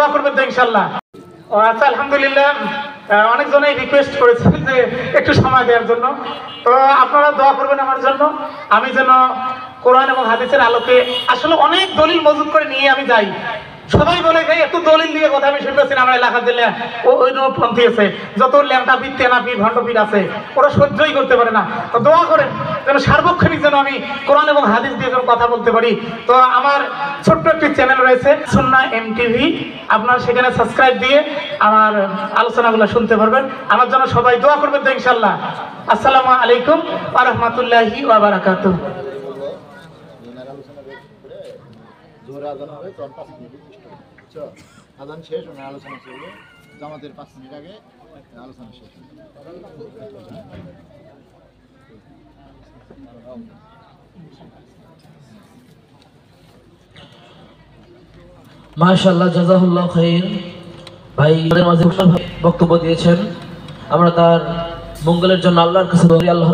দোয়া করবেন তো ইনশাআল্লাহ। আচ্ছা, আলহামদুলিল্লাহ, অনেকজনেই রিকোয়েস্ট করেছেন যে একটু সময় দেওয়ার জন্য। তো আপনারা দোয়া করবেন আমার জন্য, আমি যেন কোরআন এবং হাদিসের আলোকে আসলে অনেক দলিল মজুদ করে নিয়ে আমি যাই। সবাই বলে যে এত দলিল দিয়ে কথা আমি শুনতেছি না, আমার এলাকার দিলে ওই পন্থী আছে, যত ল্যাংটা পীর তেনা পীর ভণ্ড পীর আছে, ওরা সহ্যই করতে পারে না। তো দোয়া করেন যেন সার্বক্ষণিক যেন আমি কোরআন এবং হাদিস দিয়ে যেন কথা বলতে পারি। তো আমার ছোট্ট একটি চ্যানেল রয়েছে সুন্নাহ এমটিভি, আপনারা সেখানে সাবস্ক্রাইব দিয়ে আমার আলোচনাগুলো শুনতে পারবেন। আমার জন্য সবাই দোয়া করবেন তো ইনশাআল্লাহ। আসসালামু আলাইকুম ওয়া রাহমাতুল্লাহি ওয়া বারাকাতুহু। আজান শেষ, আলোচনা চলবে, জামাতের 5 মিনিট আগে আলোচনা শেষ। মাশাআল্লাহ, জাযাকাল্লাহু খাইর। ভাই আমাদের মাঝে বক্তব্য দিয়েছেন, আমরা তার মঙ্গলের জন্য আল্লাহর কাছে দোয়া করি। আল্লাহ